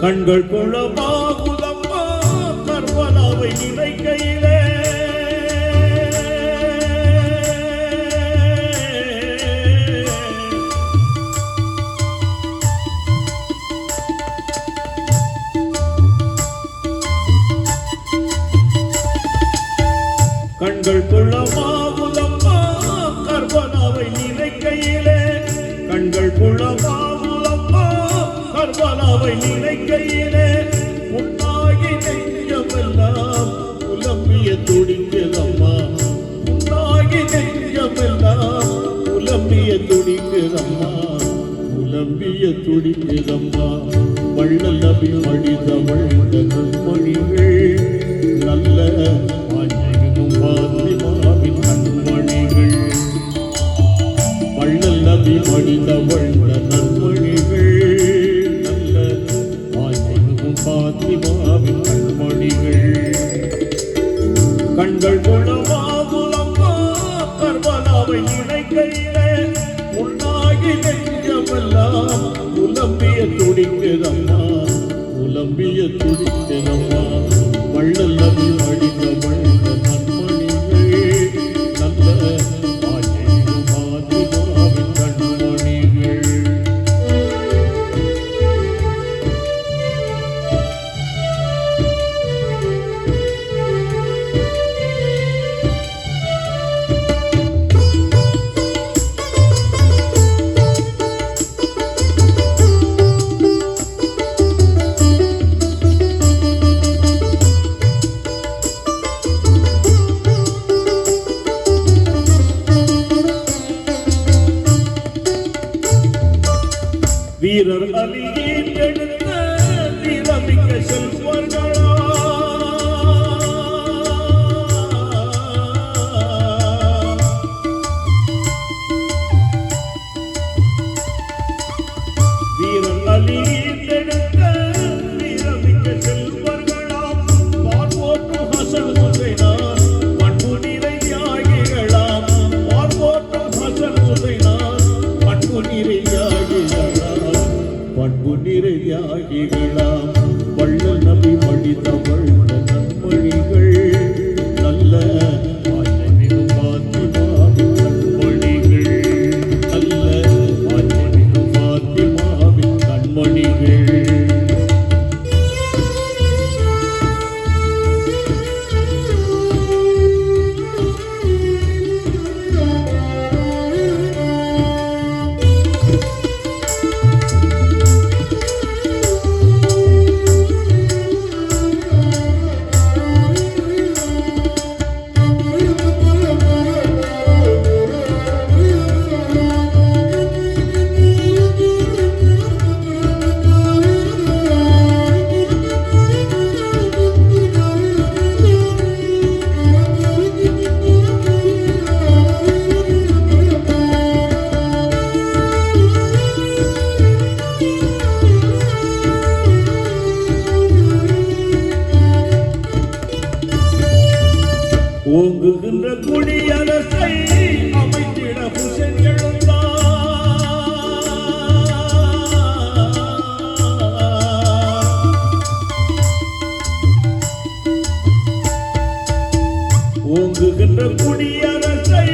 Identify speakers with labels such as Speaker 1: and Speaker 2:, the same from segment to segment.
Speaker 1: கண்கள் குளமாகுதம்மா கர்வலாவை நினைக்கையிலே கண்கள் குளமாகுதம்மா கர்வலாவை நினைக்கையிலே கண்கள் குளமாகுதம்மா கர்வலாவை நினைக்கையிலே உன்னாகி நெஞ்சமெல்லாம் புலம்பிய துடிக்குதம்மா உன்னாகி நெஞ்சமெல்லாம் புலம்பிய துடிக்குதம்மா புலம்பிய துடிக்குதம்மா வள்ளல் நபி மடிதவள் மொழிகள் நல்ல பாத்திமாவின் கண்மணிகள் வள்ளல் நபி மடிதவள் நன்மணிகள் பாத்திமாவின் கண்மணிகள் கண்கள் குணமாகுலம்மா கர்வலாவை நினைக்கையிலே உன்னாகி நெஞ்சமெல்லாம் புலம்பிய துடிக்குதம்மா புலம்பிய துடிக்குதம்மா வள்ளல் நபி மடிதவள் நன்மணிகள் நல்ல பாத்திமாவின் கண்மணிகள் வீரர் அலியின் எடுத்த வீரமிக்க செல்வர்களா வீரர் அலியின் எடுத்த வீரமிக்க செல்வர்களாம் பார்வோட்டும் ஹசன் சுசைனான் பண்பு நிறையாகிகளாம் பார்வோட்டும் ஹசன் சுசைனான் பண்பு நிறையாகிகளாம் பண்பு நிறையாகிகளாம் வள்ளல் நபி மடிதவள் நன்மணிகள் நல்ல பாத்திமாவின் கண்மணிகள் நல்ல பாத்திமாவின் கண்மணிகள் ஓங்குகின்ற குடியரசை அமைத்திட புஷன் எழுந்தார் ஓங்குகின்ற குடியரசை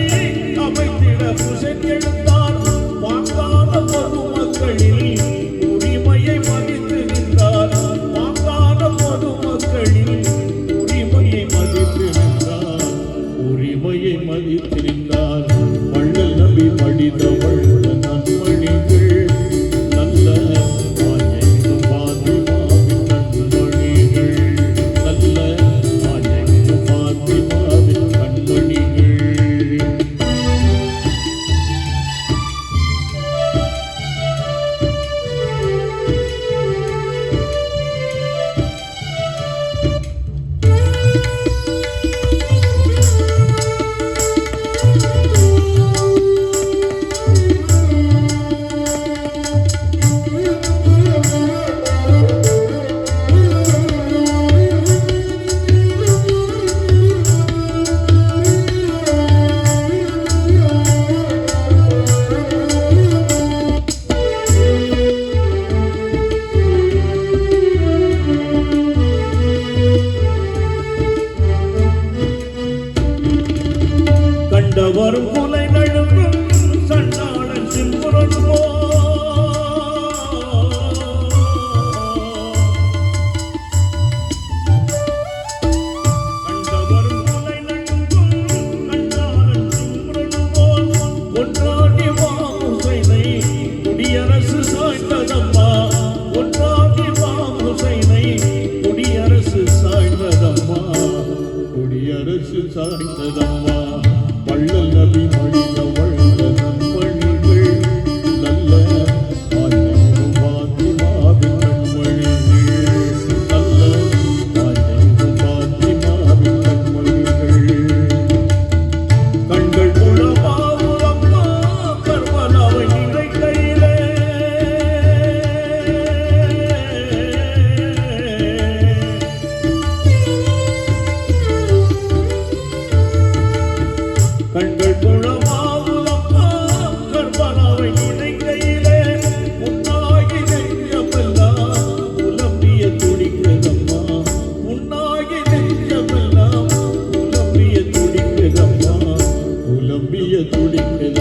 Speaker 1: அமைத்திட புஷன் எழுந்தார் வாங்காத பொதுமக்களில் உரிமையை மதித்து நின்றார் வாங்காத பொதுமக்களில் உரிமையை மதித்து உரிமையை மதித்திருந்தார் வள்ளல் நபி மடிதவள் நன்மணிகள் நல்ல பாத்திமாவின் கண்மணிகள் நல்ல பாத்திமாவின் கண்மணிகள்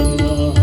Speaker 1: அம்மா